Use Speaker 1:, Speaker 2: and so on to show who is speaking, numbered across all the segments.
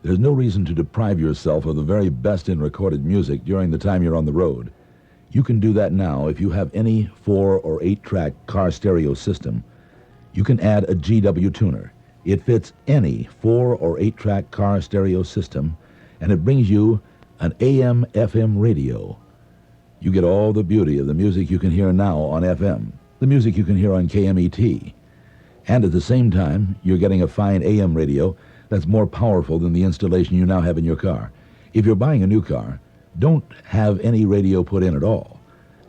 Speaker 1: There's no reason to deprive yourself of the very best in recorded music during the time you're on the road. You can do that now if you have any 4 or 8-track car stereo system. You can add a GW tuner. It fits any 4 or 8-track car stereo system, and it brings you an AM/FM radio. You get all the beauty of the music you can hear now on FM, the music you can hear on KMET. And at the same time, you're getting a fine AM radio that's more powerful than the installation you now have in your car. If you're buying a new car, don't have any radio put in at all.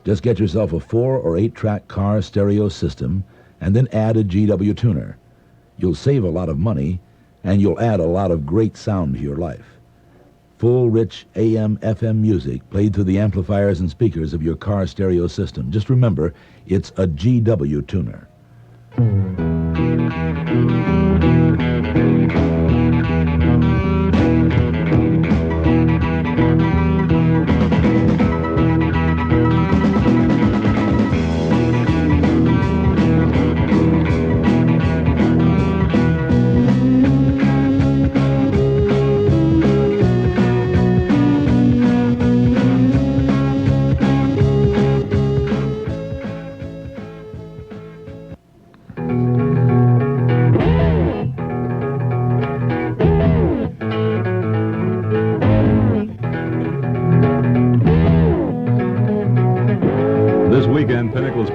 Speaker 1: Just get yourself a 4 or 8-track car stereo system and then add a GW tuner. You'll save a lot of money, and you'll add a lot of great sound to your life. Full, rich AM/FM music played through the amplifiers and speakers of your car stereo system. Just remember, it's a GW tuner.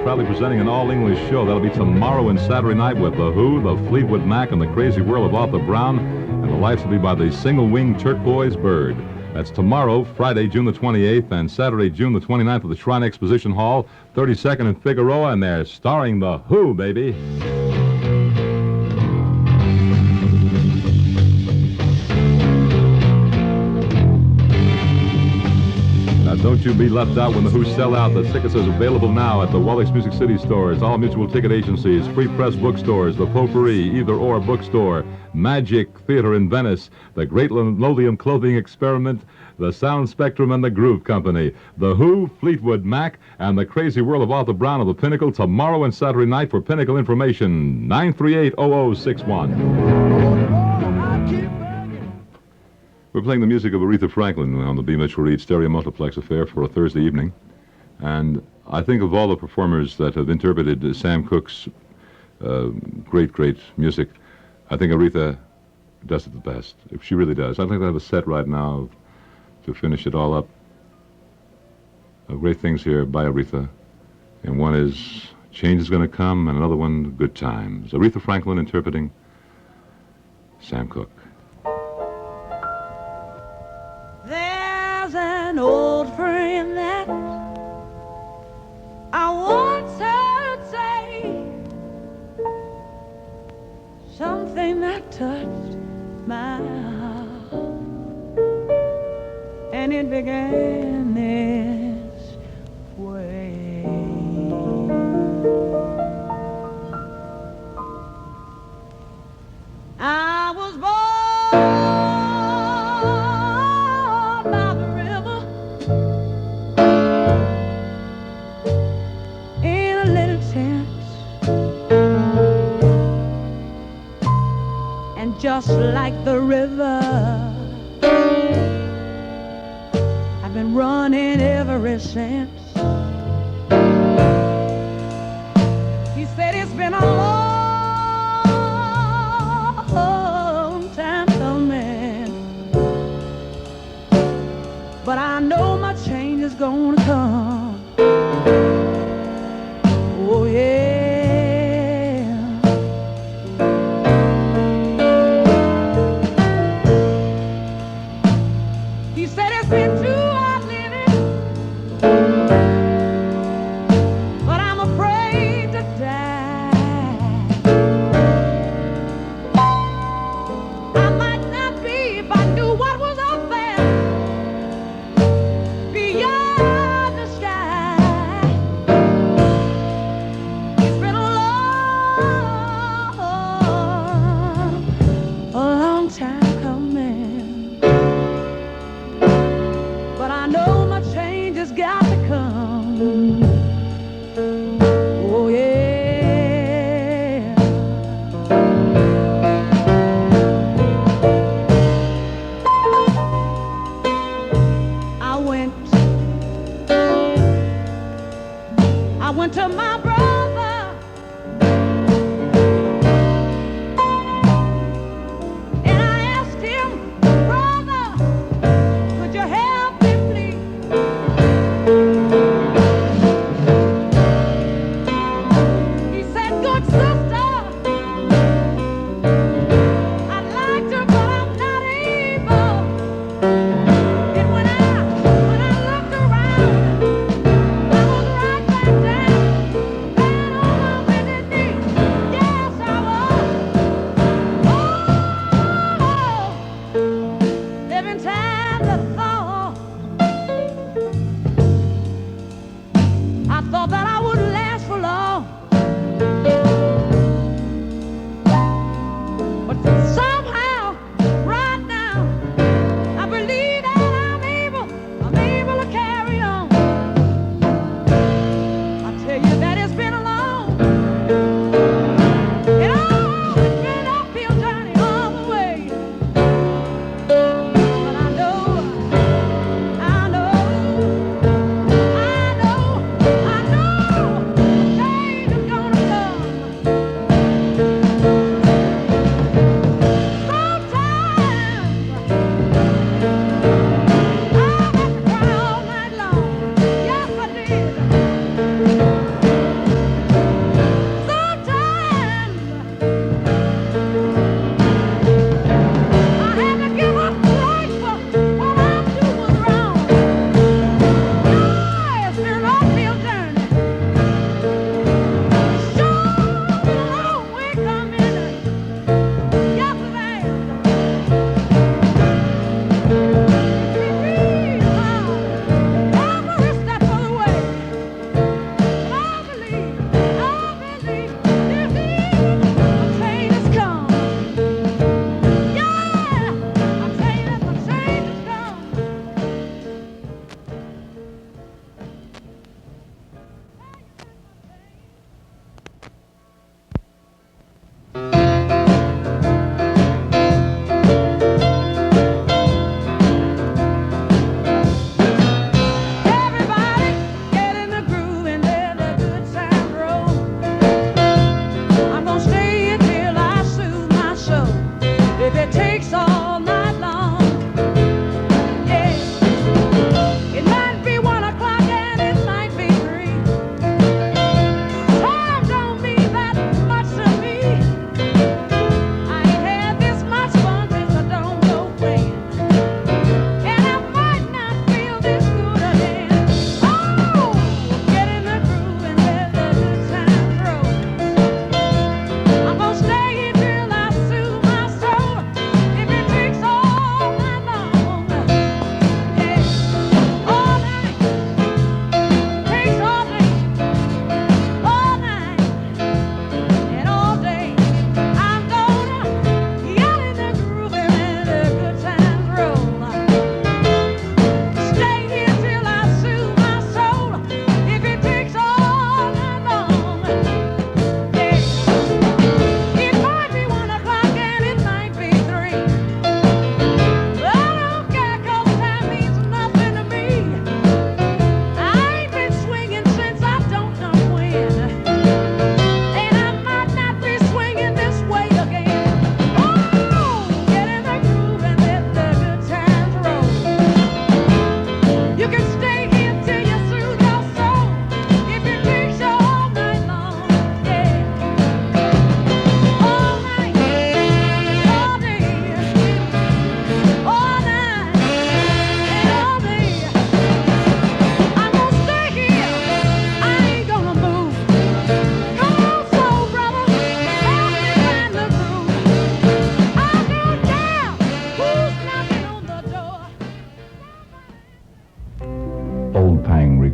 Speaker 2: Proudly presenting an all-English show. That'll be tomorrow and Saturday night with The Who, the Fleetwood Mac, and the Crazy World of Arthur Brown. And the lights will be by the single-winged turquoise bird. That's tomorrow, Friday, June the 28th, and Saturday, June the 29th at the Shrine Exposition Hall, 32nd and Figueroa, and they're starring The Who, baby. Don't you be left out when The Who sell out. The tickets are available now at the Wallace Music City stores, all mutual ticket agencies, Free Press bookstores, the Potpourri, Either Or bookstore, Magic Theater in Venice, the Great Linoleum Clothing Experiment, the Sound Spectrum, and the Groove Company. The Who, Fleetwood Mac, and the Crazy World of Arthur Brown of the Pinnacle tomorrow and Saturday night. For Pinnacle information, 938-0061. We're playing the music of Aretha Franklin on the B. Mitchell Reed Stereo Multiplex Affair for a Thursday evening. And I think of all the performers that have interpreted Sam Cooke's great music, I think Aretha does it the best. She really does. I'd like to have a set right now to finish it all up. Great things here by Aretha. And one is Change is Gonna Come, and another one, Good Times. Aretha Franklin interpreting Sam Cooke.
Speaker 3: There's an old friend that I once heard say something that touched my heart, and it began this way. I was born by the river in a little tent, and just like the river, I've been running ever since. He said it's been a long time coming, but I know my change is gonna come. Oh yeah. He said it's been too hard living, but I'm afraid to die. I might not be if I knew what was up there beyond the sky.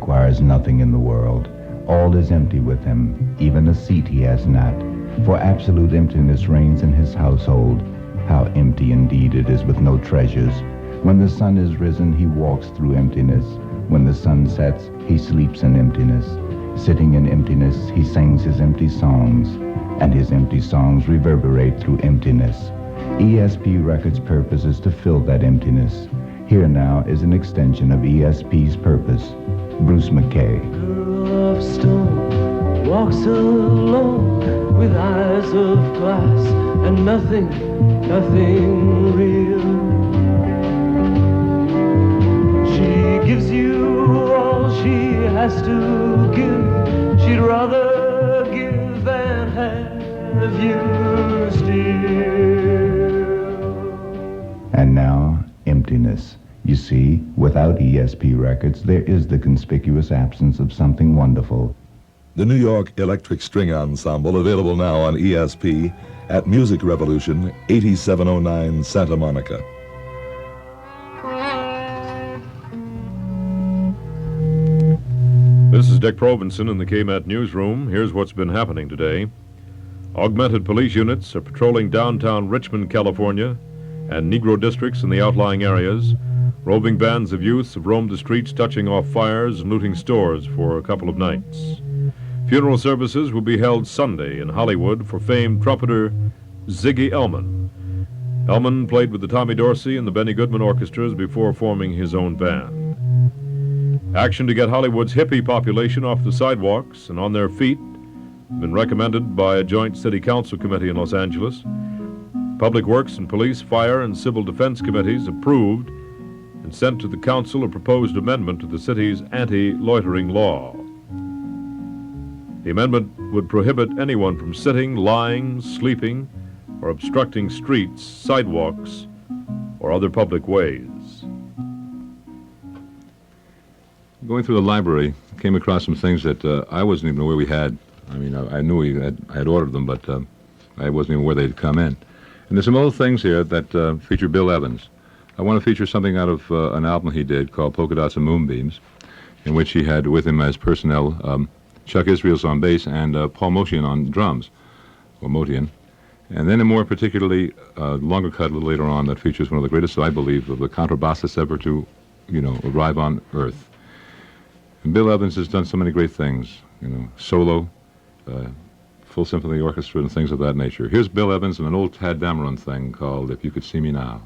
Speaker 4: requires nothing in the world. All is empty with him, even a seat he has not. For absolute emptiness reigns in his household. How empty indeed it is with no treasures. When the sun is risen, he walks through emptiness. When the sun sets, he sleeps in emptiness. Sitting in emptiness, he sings his empty songs, and his empty songs reverberate through emptiness. ESP Records' purpose is to fill that emptiness. Here now is an extension of ESP's purpose. Bruce McKay.
Speaker 3: Girl of stone walks alone with eyes of glass and nothing real. She gives you all she has to give. She'd rather give than have you still.
Speaker 4: And now, emptiness. You see, without ESP Records, there is the conspicuous absence of something wonderful.
Speaker 1: The New York Electric String Ensemble, available now on ESP at Music Revolution, 8709 Santa Monica.
Speaker 2: This is Dick Provenson in the KMET newsroom. Here's what's been happening today. Augmented police units are patrolling downtown Richmond, California, and Negro districts in the outlying areas. Roving bands of youths have roamed the streets, touching off fires and looting stores for a couple of nights. Funeral services will be held Sunday in Hollywood for famed trumpeter Ziggy Elman. Elman played with the Tommy Dorsey and the Benny Goodman orchestras before forming his own band. Action to get Hollywood's hippie population off the sidewalks and on their feet has been recommended by a joint city council committee in Los Angeles. Public Works and Police, Fire, and Civil Defense committees approved and sent to the council a proposed amendment to the city's anti-loitering law. The amendment would prohibit anyone from sitting, lying, sleeping, or obstructing streets, sidewalks, or other public ways. Going through the library, came across some things that I wasn't even aware we had. I mean, I knew I had ordered them, but I wasn't even aware they'd come in. And there's some old things here that feature Bill Evans. I want to feature something out of an album he did called Polka Dots and Moonbeams, in which he had with him as personnel Chuck Israels on bass and Paul Motian on drums, or Motian. And then a more particularly longer cut a little later on that features one of the greatest, I believe, of the contrabassists ever to, arrive on Earth. And Bill Evans has done so many great things, solo, full symphony orchestra and things of that nature. Here's Bill Evans and an old Tad Dameron thing called If You Could See Me Now.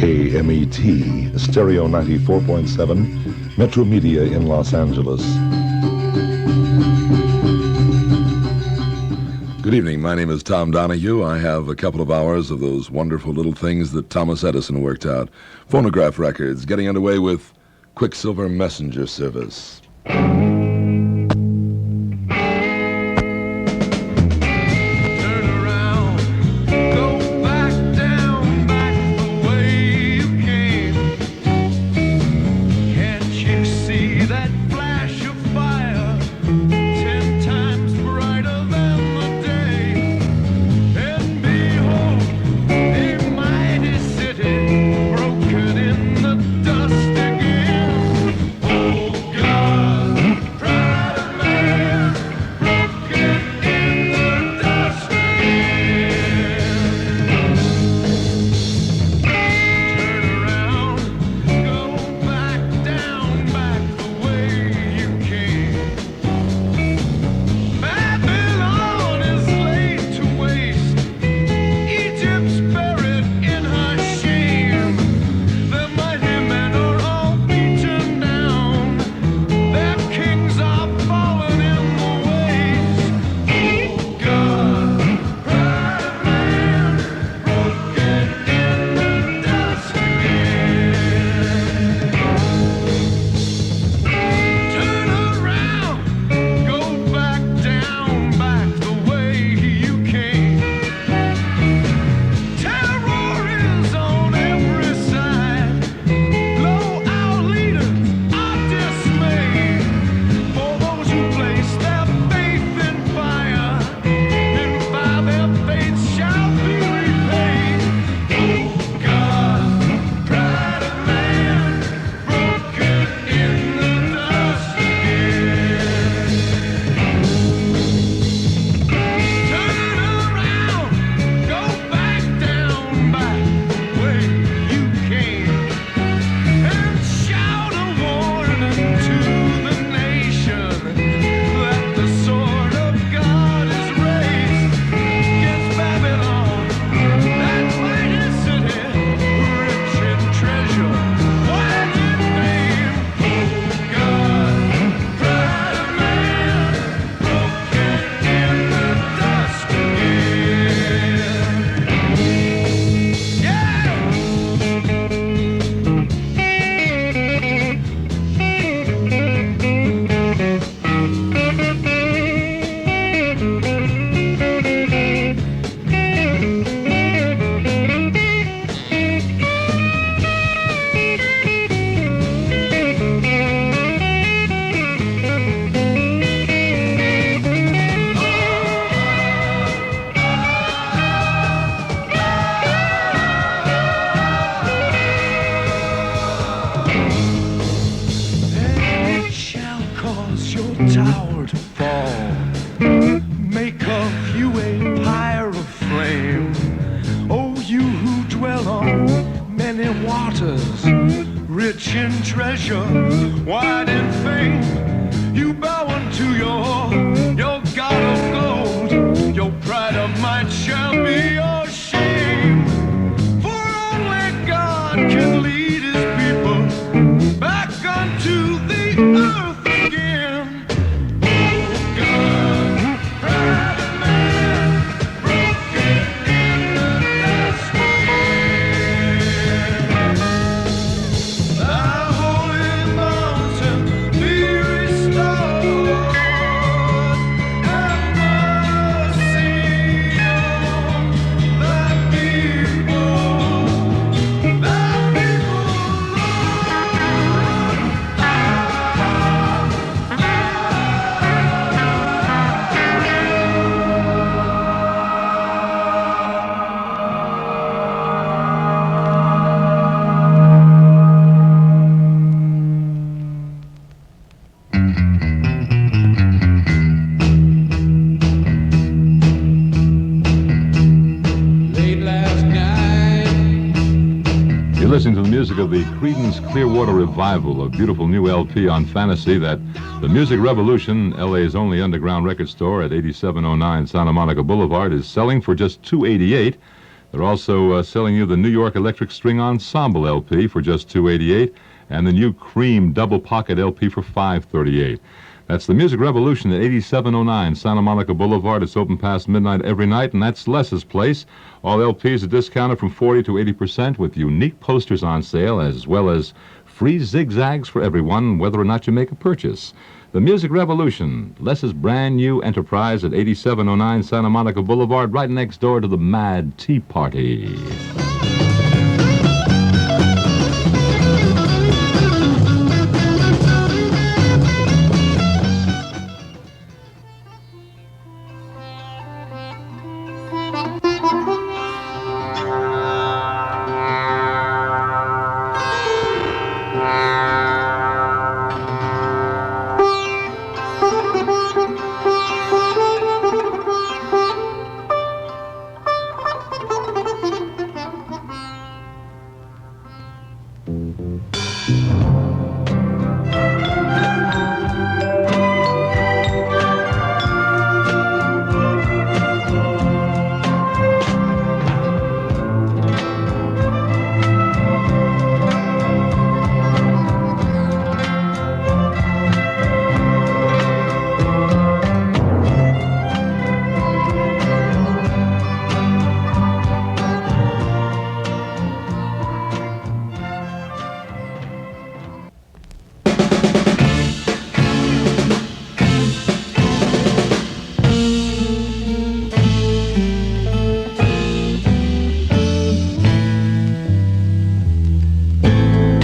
Speaker 5: KMET, Stereo 94.7, Metro Media in Los Angeles.
Speaker 1: Good evening. My name is Tom Donahue. I have a couple of hours of those wonderful little things that Thomas Edison worked out. Phonograph records, getting underway with Quicksilver Messenger Service.
Speaker 6: Broken in the dust again. Oh God. many waters, rich in treasure, wide in fame. You bow unto your God of gold. Your pride of might shall be your shame. For only God can lead his people back unto the earth again. Oh God, pride of man, broken in the skin. Thy holy mountain be restored. Have mercy on thy people, late last night.
Speaker 2: You're listening to the music of the Creedence Clearwater Revival, a beautiful new LP on Fantasy that the Music Revolution, LA's only underground record store at 8709 Santa Monica Boulevard, is selling for just $288. They're also selling you the New York Electric String Ensemble LP for just $288 and the new Cream Double Pocket LP for $538. That's the Music Revolution at 8709 Santa Monica Boulevard. It's open past midnight every night, and that's Les's place. All LPs are discounted from 40 to 80% with unique posters on sale, as well as free zigzags for everyone, whether or not you make a purchase. The Music Revolution, Les's brand new enterprise at 8709 Santa Monica Boulevard, right next door to the Mad Tea Party.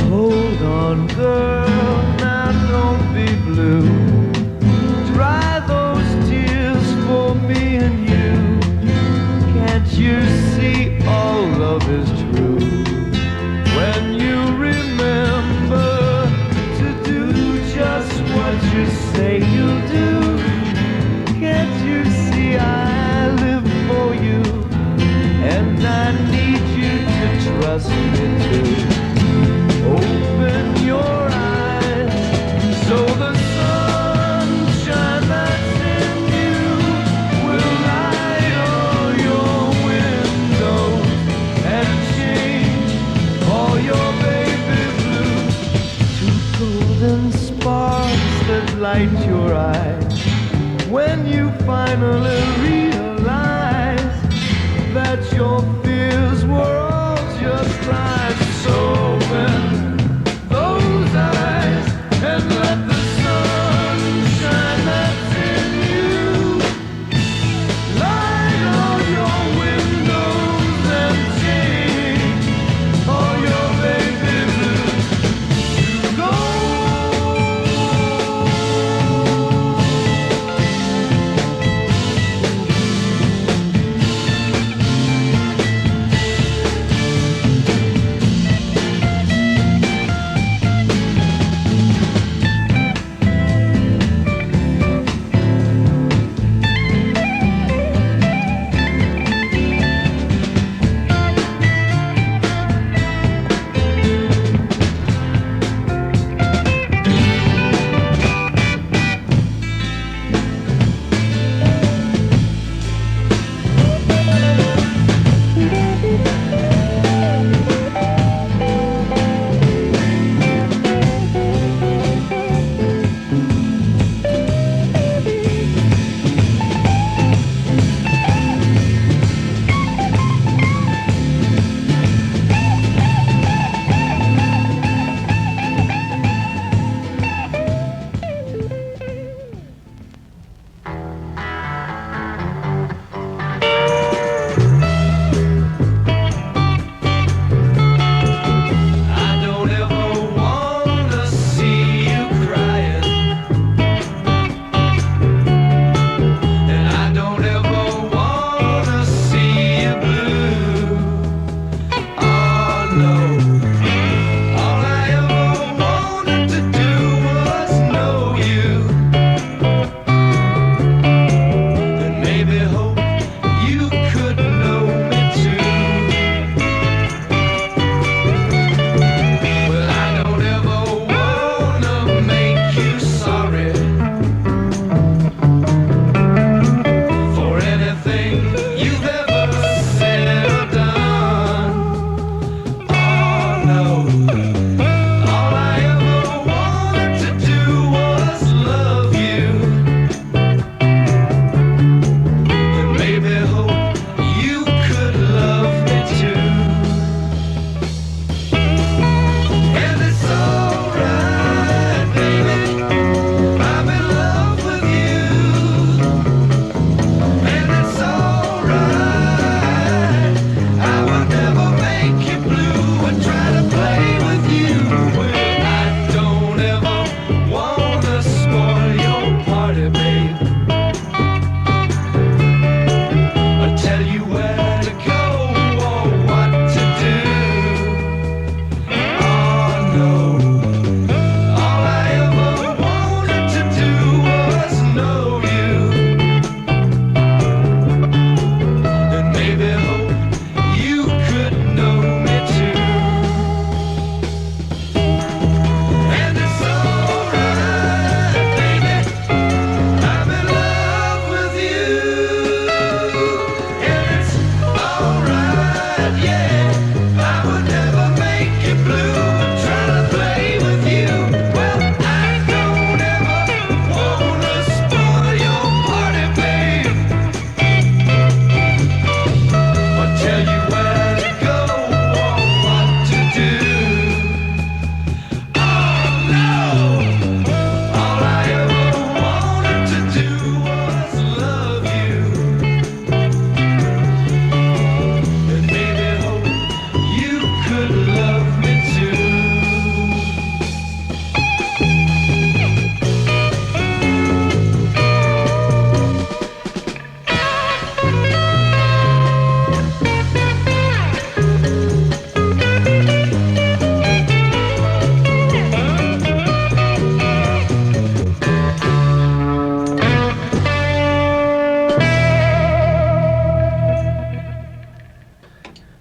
Speaker 3: Hold on, girl, now don't be blue. Dry those tears for me and you. Can't you see all love is true? When you remember to do just what you say you'll do. Can't you see I live for you? And I need you to trust me too. Open your eyes so the sunshine that's in you will light all your windows and change all your baby blues to golden sparks that light your eyes when you finally realize that your fears were all just lies. So open those eyes and let the sunshine that's in you light all your windows and change all your baby blues to gold.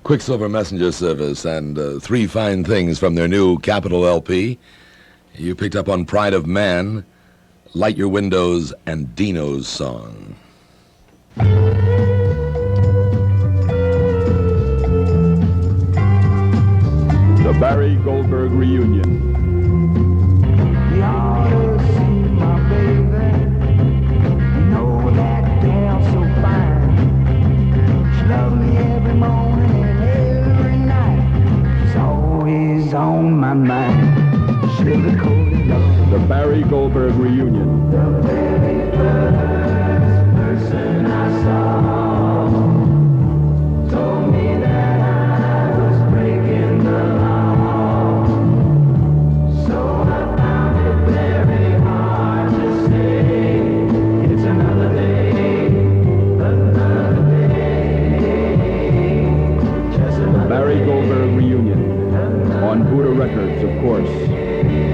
Speaker 1: Quicksilver Messenger Service and three fine things from their new Capitol LP. You picked up on Pride of Man, Light Your Windows, and Dino's Song.
Speaker 2: The Barry Goldberg Reunion.
Speaker 7: You ought to see my baby. You know that gal so fine. She loves me every morning and every night. She's always on my mind. Sugar-coated love.
Speaker 2: The Barry Goldberg Reunion.
Speaker 7: The very first person I saw told me that I was breaking the law. So I found it very hard to say it's another day, just another
Speaker 2: Barry Goldberg Reunion. On Buddha Records, of course.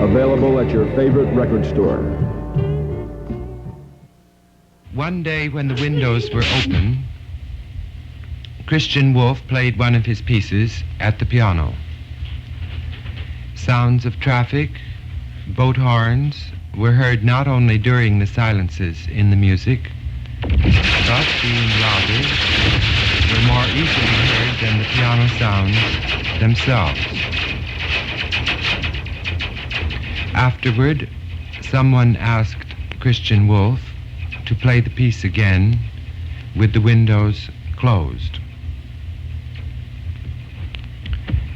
Speaker 2: Available at your favorite record store.
Speaker 8: One day when the windows were open, Christian Wolff played one of his pieces at the piano. Sounds of traffic, boat horns were heard not only during the silences in the music, but being louder, were more easily heard than the piano sounds themselves. Afterward, someone asked Christian Wolff to play the piece again with the windows closed.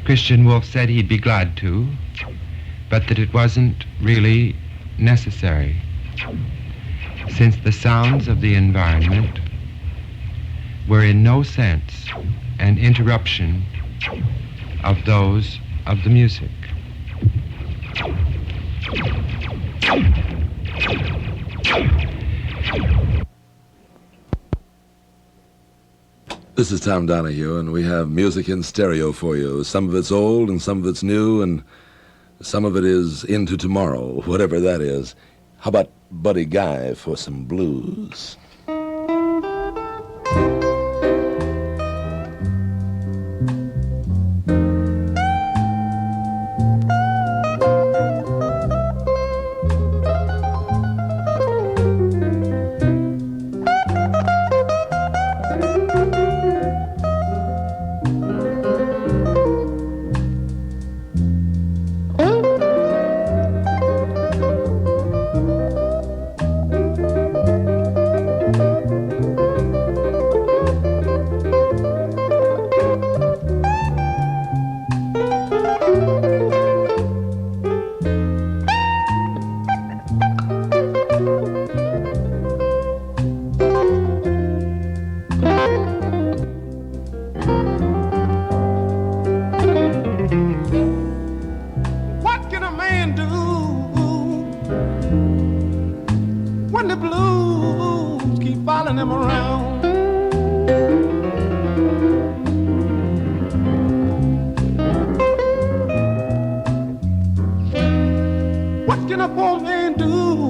Speaker 8: Christian Wolff said he'd be glad to, but that it wasn't really necessary, since the sounds of the environment were in no sense an interruption of those of the music.
Speaker 1: This is Tom Donahue, and we have music in stereo for you. Some of it's old, and some of it's new, and some of it is into tomorrow, whatever that is. How about Buddy Guy for some blues?
Speaker 6: What can a man do when the blues keep following him around? What can a poor man do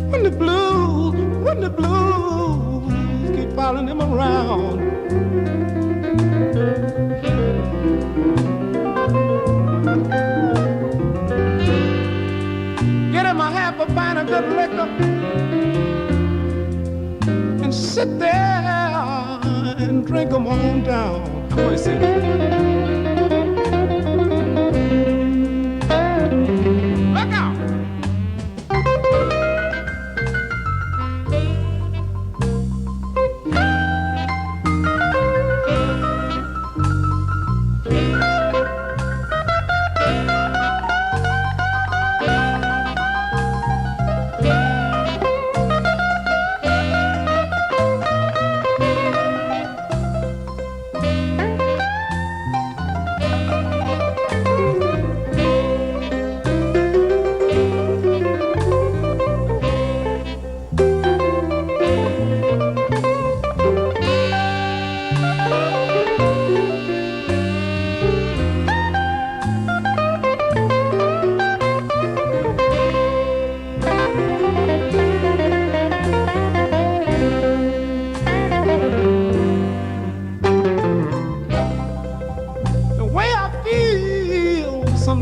Speaker 6: when the blues keep following him around? Get him a half a pint of good liquor and sit there and drink 'em on down. Come on, see. Look out!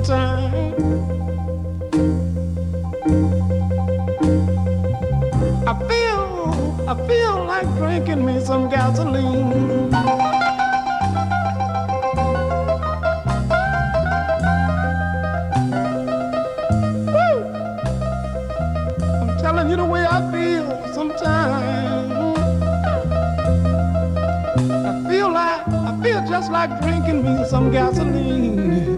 Speaker 6: sometime. I feel like drinking me some gasoline. Woo! I'm telling you the way I feel sometimes. I feel just like drinking me some gasoline.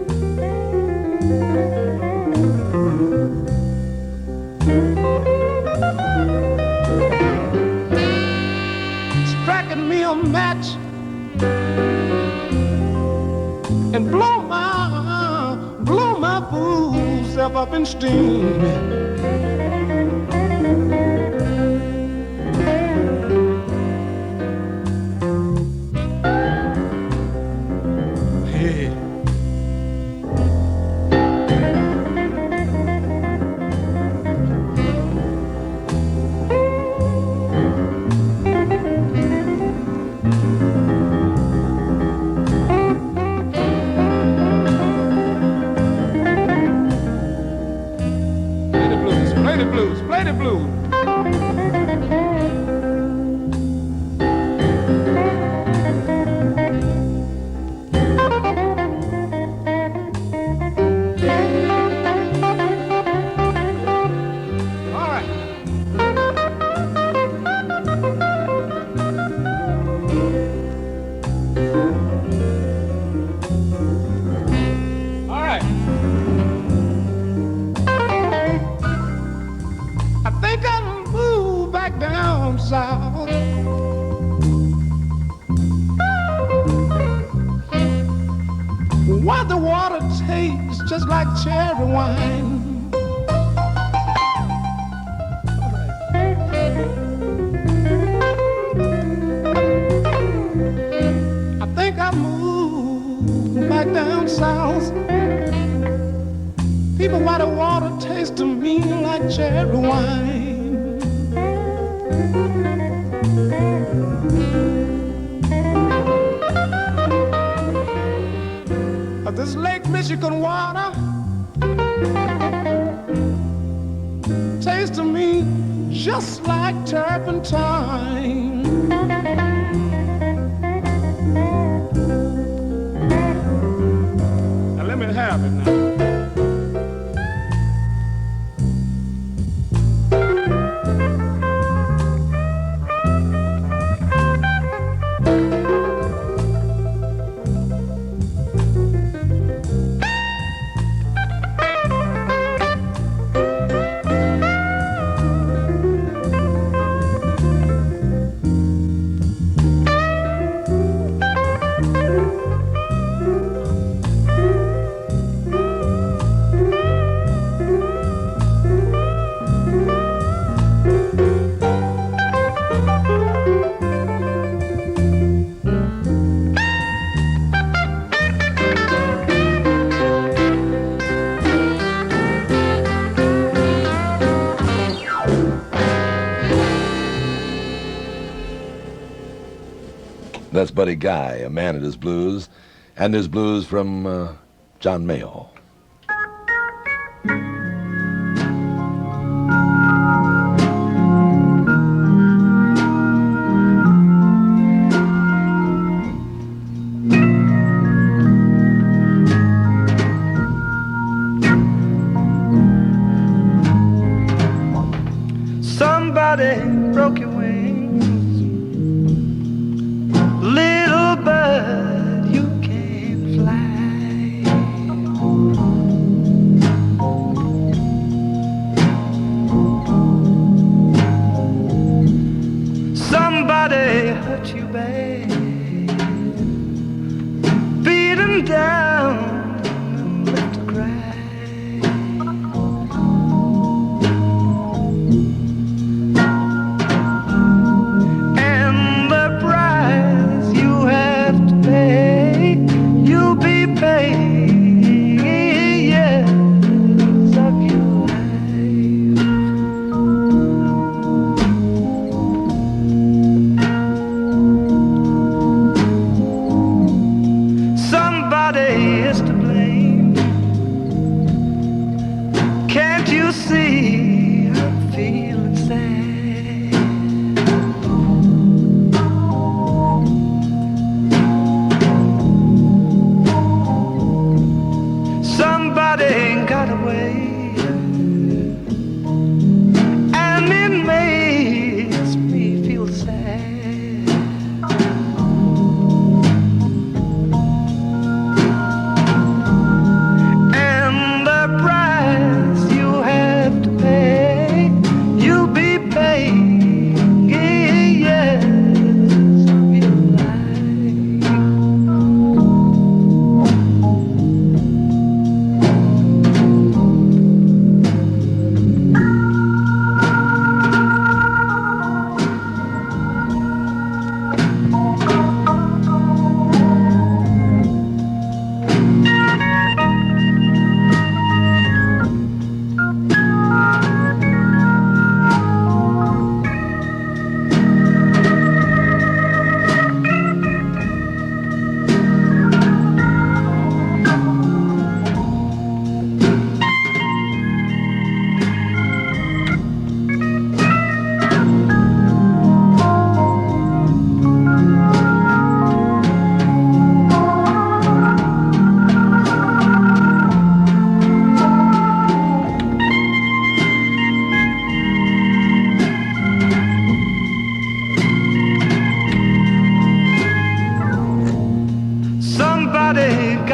Speaker 6: Striking me a match and blow my fool self up in steam. Play the blues. All right. All right. I think I'll move back down south. Why the water tastes just like cherry wine. I think I'll move back down south. People, why the water tastes to me like cherry wine. This Lake Michigan water tastes to me just like turpentine. Now let me have it now.
Speaker 1: That's Buddy Guy, a man at his blues, and his blues from John Mayall.
Speaker 3: Somebody broke your wings, little bird, you can't fly. Somebody hurt you bad, beaten down and left to cry. Somebody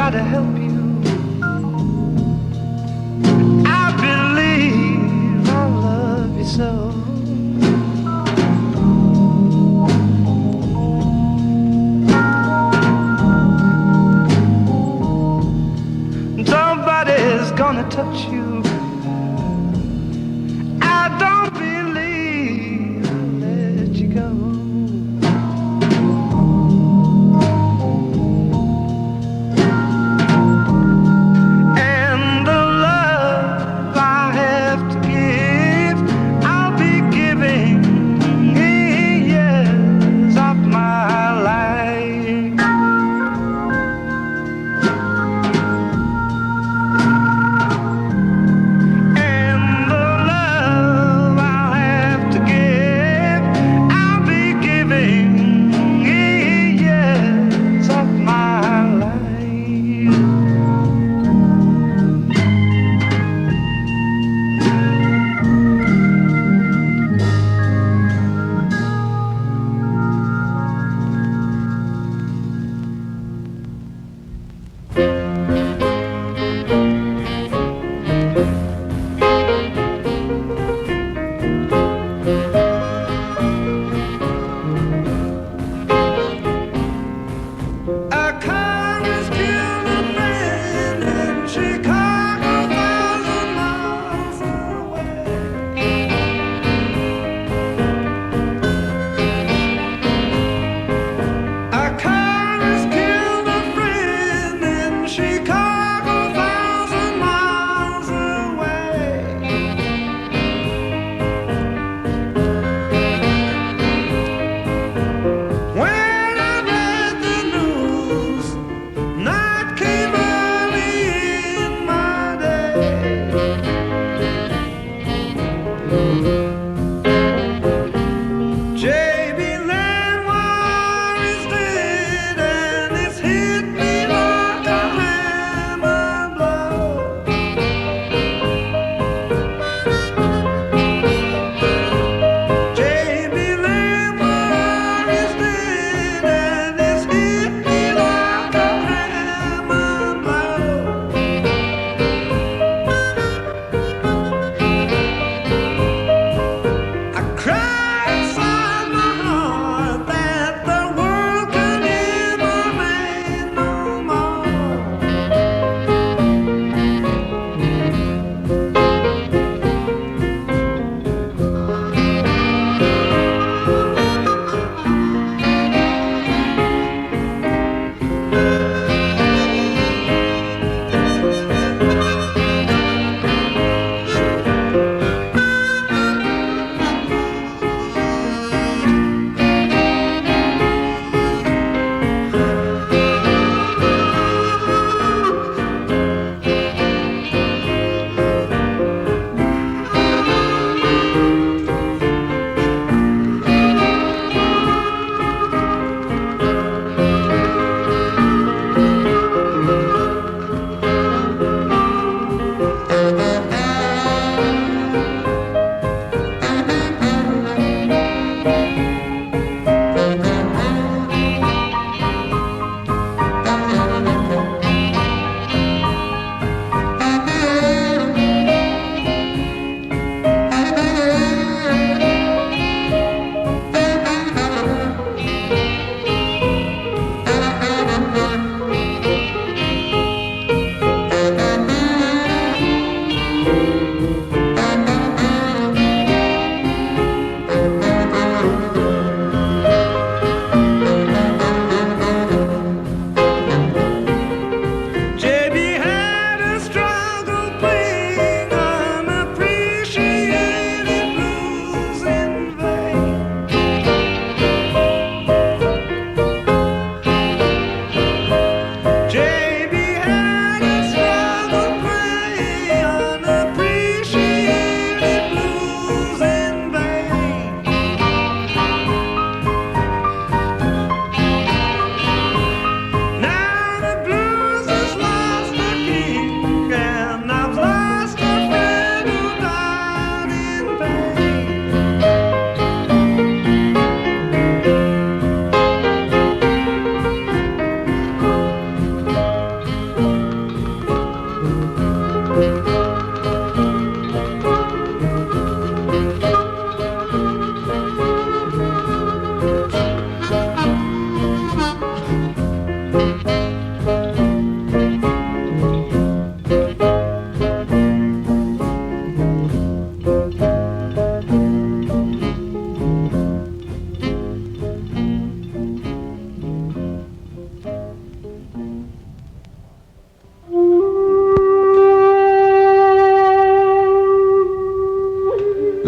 Speaker 7: gotta help you. I believe I love you so. Nobody's gonna touch you. I don't believe I'll let you go. And the love I have to give, I'll be giving years of my life.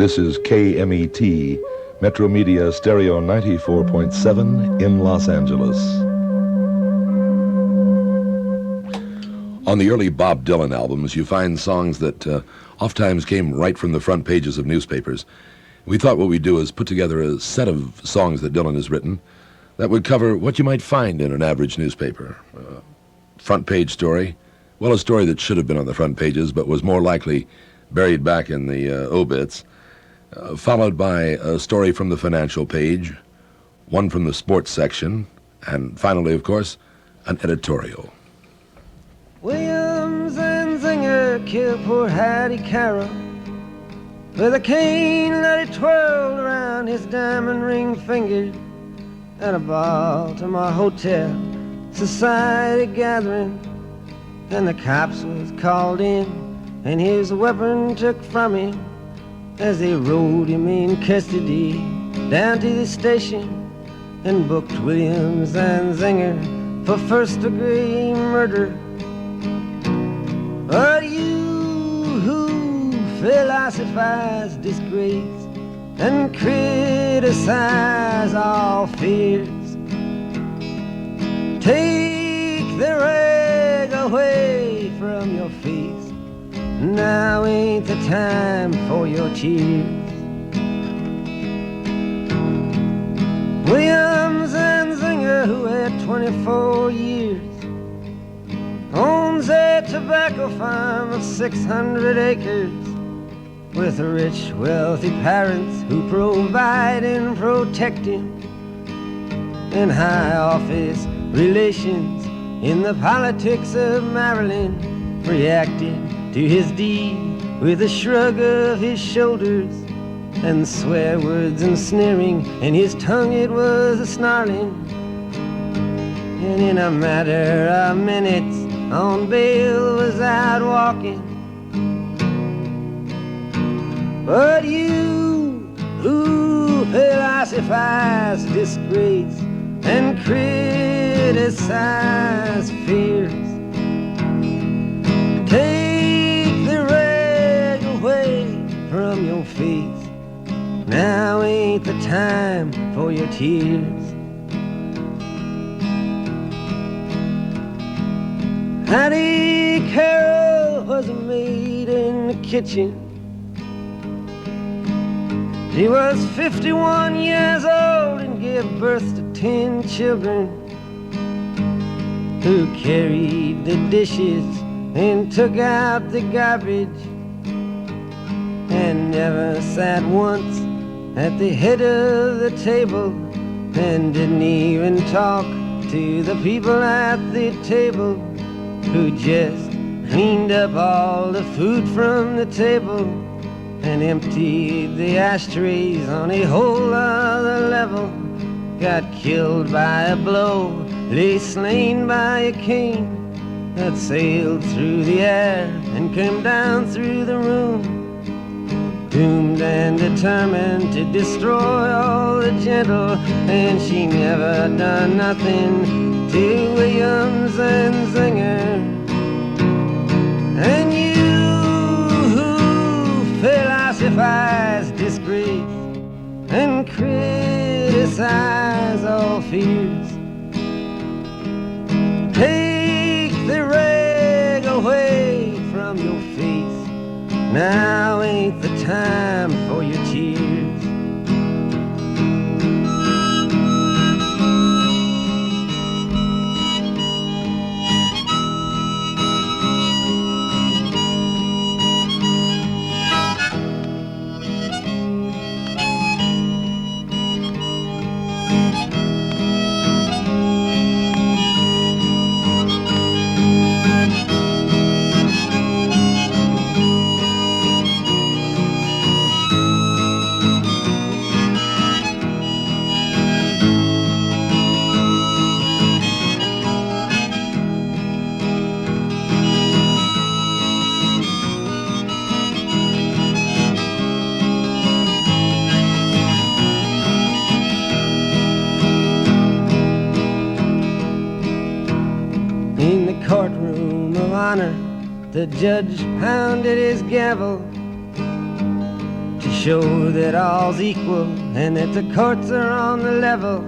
Speaker 5: This is KMET, Metro Media Stereo 94.7 in Los Angeles.
Speaker 1: On the early Bob Dylan albums, you find songs that oftentimes came right from the front pages of newspapers. We thought what we'd do is put together a set of songs that Dylan has written that would cover what you might find in an average newspaper. Front page story, well, a story that should have been on the front pages but was more likely buried back in the obits, followed by a story from the financial page, one from the sports section, and finally, of course, an editorial.
Speaker 3: Williams and Zinger killed poor Hattie Carroll with a cane that he twirled around his diamond ring finger at a Baltimore hotel society gathering. And the cops was called in and his weapon took from him as they rode him in custody down to the station and booked Williams and Zinger for first-degree murder. But you who philosophize disgrace and criticize all fears, take the rag away from your face. Now ain't the time for your tears. Williams and Zinger, who had 24 years, owns a tobacco farm of 600 acres with rich, wealthy parents who provide and protect him, and high office relations in the politics of Maryland reacted to his deed with a shrug of his shoulders and swear words and sneering, and his tongue it was a snarling. And in a matter of minutes, on bail was out walking. But you who philosophize disgrace and criticize fears, take the rag away from your face. Now ain't the time for your tears. Hattie Carroll was a maid in the kitchen. She was 51 years old and gave birth to 10 children, who carried the dishes and took out the garbage, and never sat once at the head of the table, and didn't even talk to the people at the table, who just cleaned up all the food from the table and emptied the ashtrays on a whole other level. Got killed by a blow, lay slain by a cane that sailed through the air and came down through the room, doomed and determined to destroy all the gentle. And she never done nothing to Williams and Zinger. And you who philosophize disgrace and criticize all fears, take the rag away from your face. Now ain't the time for your tears. Courtroom of honor, the judge pounded his gavel to show that all's equal and that the courts are on the level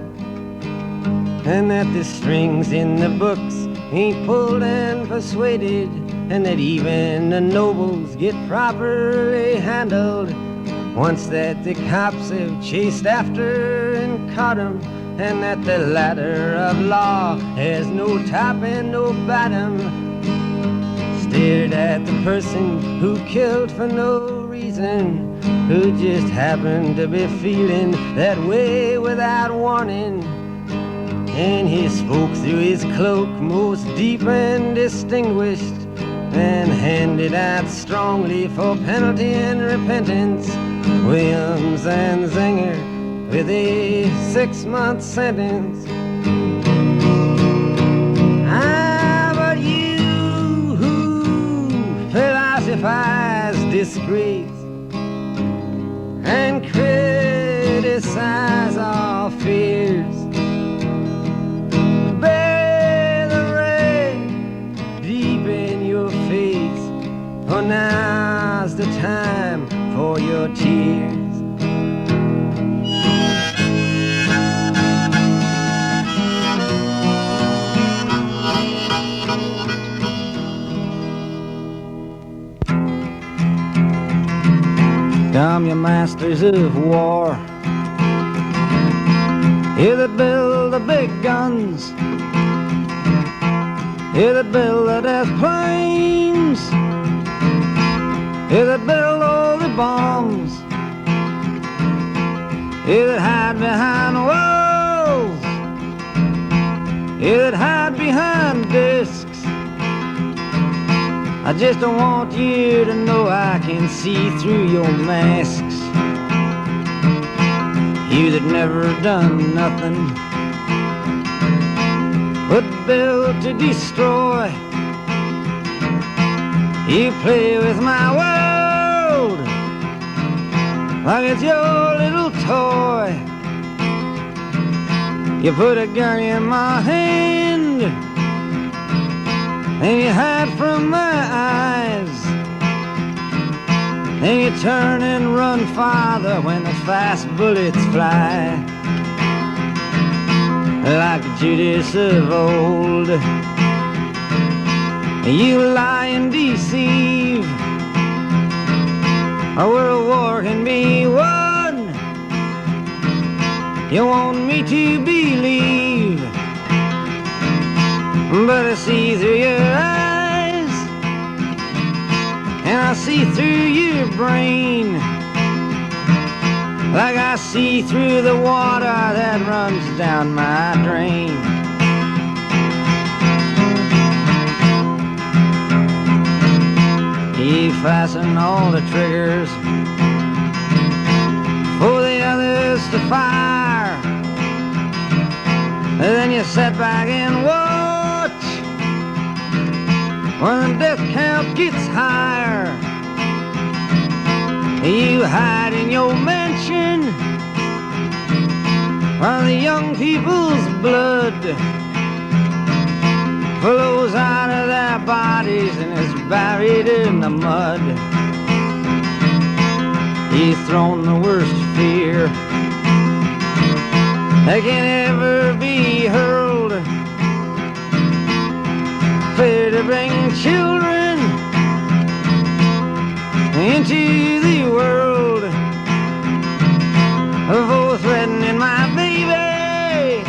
Speaker 3: and that the strings in the books ain't pulled and persuaded and that even the nobles get properly handled once that the cops have chased after and caught 'em and that the ladder of law has no top and no bottom. Stared at the person who killed for no reason, who just happened to be feeling that way without warning. And he spoke through his cloak most deep and distinguished and handed out strongly for penalty and repentance Williams and Zenger with a 6-month sentence. But you who philosophize disgrace and criticize our fears, bear the rain deep in your face, for now's the time for your tears. Come, you masters of war, you that build the big guns, you that build the death planes, you that build all the bombs, you that hide behind walls, you that hide behind discs. I just don't want you to know I can see through your masks. You that never done nothing but build to destroy. You play with my world like it's your little toy. You put a gun in my hand and you hide from my eyes, and you turn and run farther when the fast bullets fly. Like Judas of old, you lie and deceive. A world war can be won. You want me to believe, but I see through your eyes, and I see through your brain, like I see through the water that runs down my drain. You fasten all the triggers for the others to fire, and then you sit back and watch when the death count gets higher. You hide in your mansion while the young people's blood flows out of their bodies and is buried in the mud. You've thrown the worst fear that can ever be hurled, fear to bring children into the world, for threatening my baby,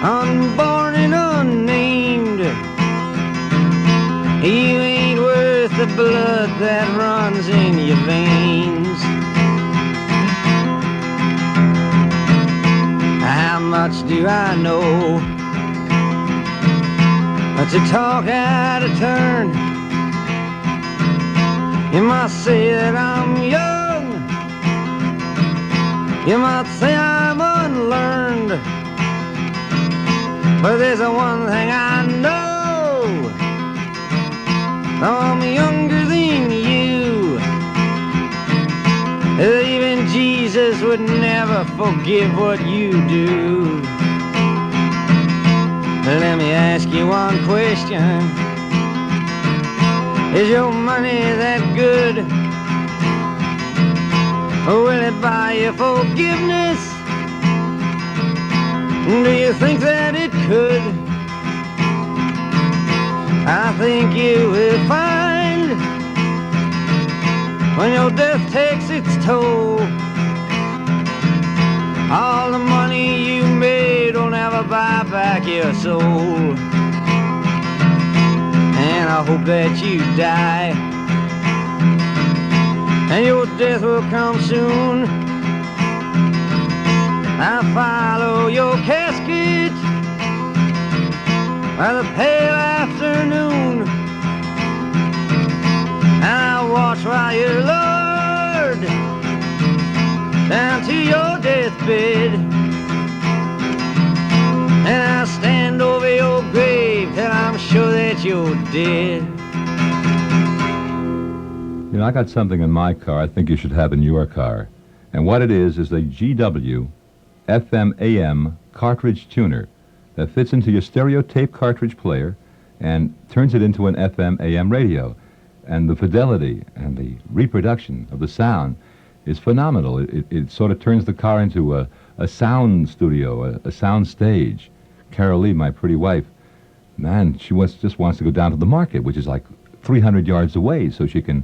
Speaker 3: unborn and unnamed. You ain't worth the blood that runs in your veins. How much do I know to talk out of turn? You might say that I'm young, you might say I'm unlearned, but there's one thing I know, I'm younger than you. Even Jesus would never forgive what you do. Let me ask you one question. Is your money that good? Will it buy you forgiveness? Do you think that it could? I think you will find when your death takes its toll, all the money you made will never buy back your soul. And I hope that you die, and your death will come soon. I follow your casket by the pale afternoon, and I watch while you're lowered down to your deathbed, and I stand over your grave till I'm sure that you're dead.
Speaker 2: You know, I got something in my car I think you should have in your car. And what it is a GW FM-AM cartridge tuner that fits into your stereo tape cartridge player and turns it into an FM-AM radio. And the fidelity and the reproduction of the sound is phenomenal. It sort of turns the car into a sound studio, a sound stage. Carol Lee, my pretty wife, man, she just wants to go down to the market, which is like 300 yards away, so she can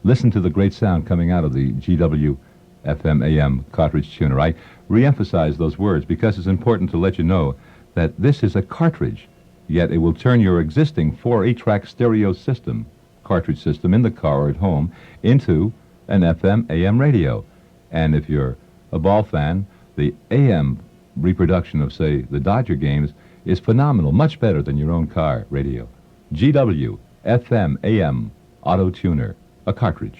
Speaker 2: listen to the great sound coming out of the GW FM-AM cartridge tuner. I re-emphasize those words because it's important to let you know that this is a cartridge, yet it will turn your existing 4 8-track stereo system, cartridge system in the car or at home, into an FM-AM radio. And if you're a ball fan, the AM reproduction of, say, the Dodger games is phenomenal, much better than your own car radio. GW FM-AM auto tuner, a cartridge.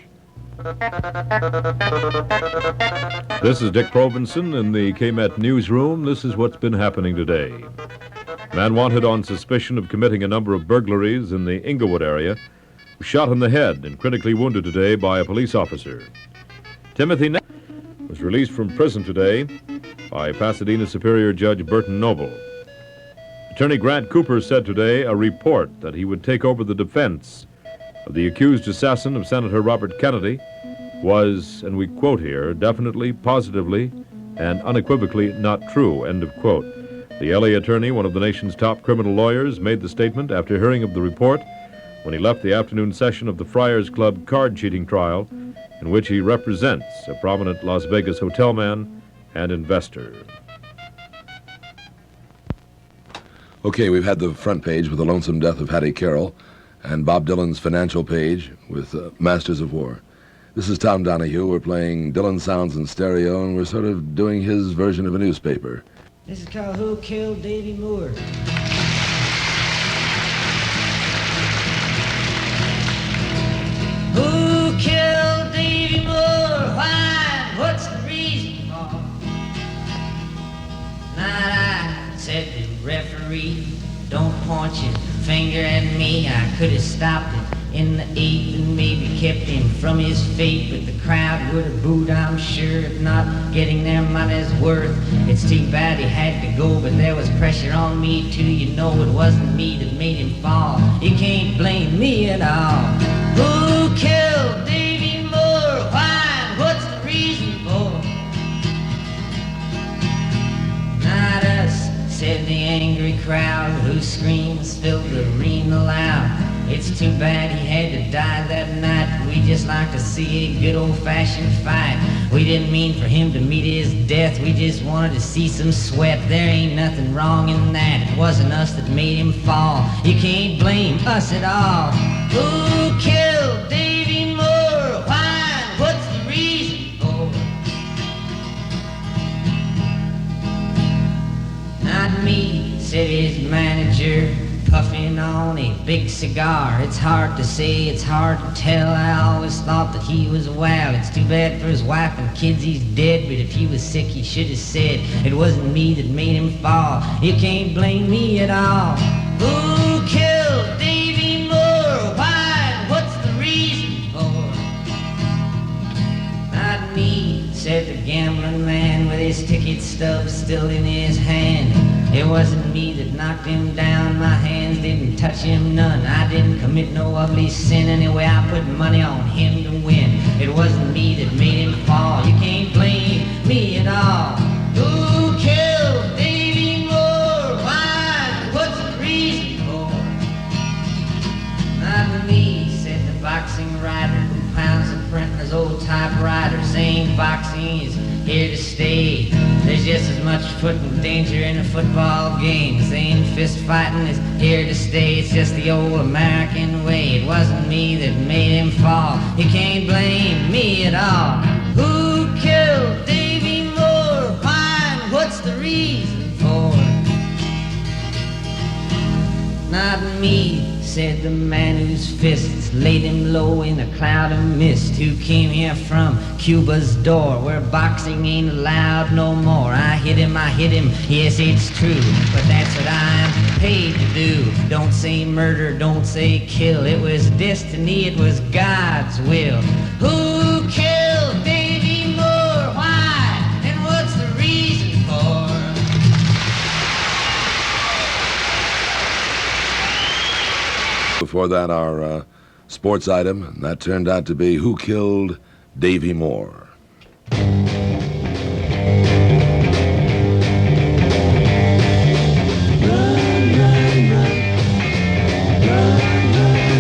Speaker 9: This is Dick Provenson in the KMET newsroom. This is what's been happening today. Man wanted on suspicion of committing a number of burglaries in the Inglewood area was shot in the head and critically wounded today by a police officer. Timothy was released from prison today by Pasadena Superior Judge Burton Noble. Attorney Grant Cooper said today a report that he would take over the defense of the accused assassin of Senator Robert Kennedy was, and we quote here, definitely, positively, and unequivocally not true, end of quote. The LA attorney, one of the nation's top criminal lawyers, made the statement after hearing of the report when he left the afternoon session of the Friars Club card cheating trial, in which he represents a prominent Las Vegas hotel man and investor.
Speaker 1: Okay, we've had the front page with the lonesome death of Hattie Carroll and Bob Dylan's financial page with Masters of War. This is Tom Donahue. We're playing Dylan Sounds in stereo, and we're sort of doing his version of a newspaper.
Speaker 3: This is called Who Killed Davy Moore? Who killed Davy Moore? Why? What's the reason for? Not I, said the referee. Don't point your finger at me. I could have stopped it in the 8th and maybe kept him from his fate, but the crowd would have booed, I'm sure, if not getting their money's worth. It's too bad he had to go, but there was pressure on me too. You know it wasn't me that made him fall. You can't blame me at all. Who killed Davy Moore? Why? What's the reason for? Not us, said the angry crowd, whose screams filled the arena loud. It's too bad he had to die that night. We just like to see a good old-fashioned fight. We didn't mean for him to meet his death. We just wanted to see some sweat. There ain't nothing wrong in that. It wasn't us that made him fall. You can't blame us at all. Who killed Davy Moore? Why? What's the reason for? Not me, said his manager, puffing on a big cigar. It's hard to say, it's hard to tell. I always thought that he was well. It's too bad for his wife and kids, he's dead. But if he was sick, he should have said it wasn't me that made him fall. You can't blame me at all. Who killed Davy Moore? Why? What's the reason for? Not me, said the gambling man with his ticket stub still in his hand. It wasn't me that knocked him down. My hands didn't touch him none. I didn't commit no ugly sin. Anyway, I put money on him to win. It wasn't me that made him fall. You can't blame me at all. Who killed Davy Moore? Why? What's the reason for? Not me, said the boxing writer who pounds and printers, old typewriters. Ain't boxing is here to stay. There's just as much foot and danger in a football game. Same fist fighting is here to stay. It's just the old American way. It wasn't me that made him fall. You can't blame me at all. Who killed Davy Moore? Why? And what's the reason for it? Not me, said the man whose fists laid him low in a cloud of mist, who came here from Cuba's door, where boxing ain't allowed no more. I hit him, yes, it's true, but that's what I'm paid to do. Don't say murder, don't say kill. It was destiny, it was God's will. Who killed Davy Moore? Why? And what's the reason for?
Speaker 1: Before that, our sports item, and that turned out to be Who Killed Davy Moore?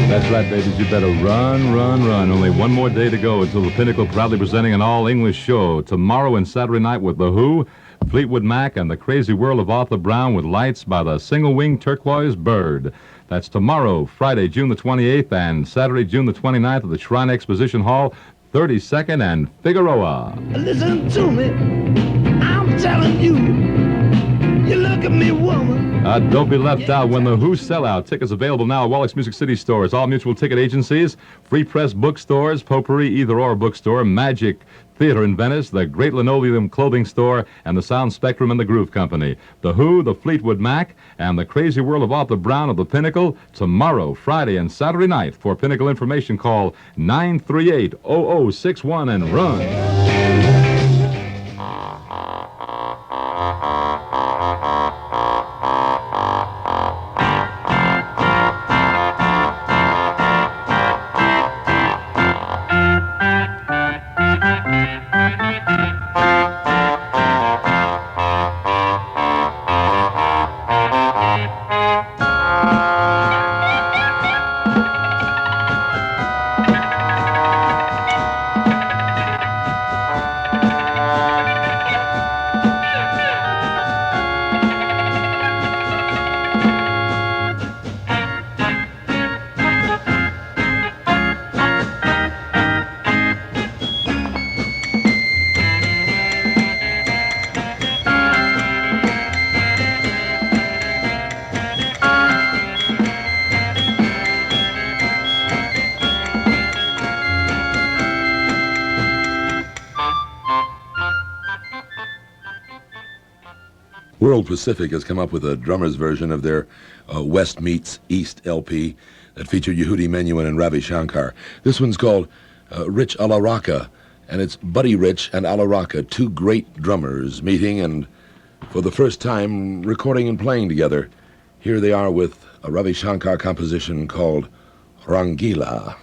Speaker 2: That's right, babies. You better run, run, run. Only one more day to go until the Pinnacle proudly presenting an all-English show tomorrow and Saturday night with The Who, Fleetwood Mac, and The Crazy World of Arthur Brown with lights by the single-winged turquoise bird. That's tomorrow, Friday, June the 28th, and Saturday, June the 29th at the Shrine Exposition Hall, 32nd and Figueroa.
Speaker 7: Listen to me, I'm telling you, you look at me, woman.
Speaker 2: Don't be left out when The Who sell out. Tickets available now at Wallach's Music City stores, all mutual ticket agencies, Free Press bookstores, Potpourri Either Or bookstore, Magic Theater in Venice, the Great Linoleum Clothing Store, and the Sound Spectrum and the Groove Company. The Who, the Fleetwood Mac, and the Crazy World of Arthur Brown of the Pinnacle tomorrow, Friday, and Saturday night. For Pinnacle information, call 938-0061 and run.
Speaker 1: World Pacific has come up with a drummer's version of their West Meets East LP that featured Yehudi Menuhin and Ravi Shankar. This one's called Rich a la Rocca, and it's Buddy Rich and a la Rocca, two great drummers meeting and for the first time recording and playing together. Here they are with a Ravi Shankar composition called Rangila.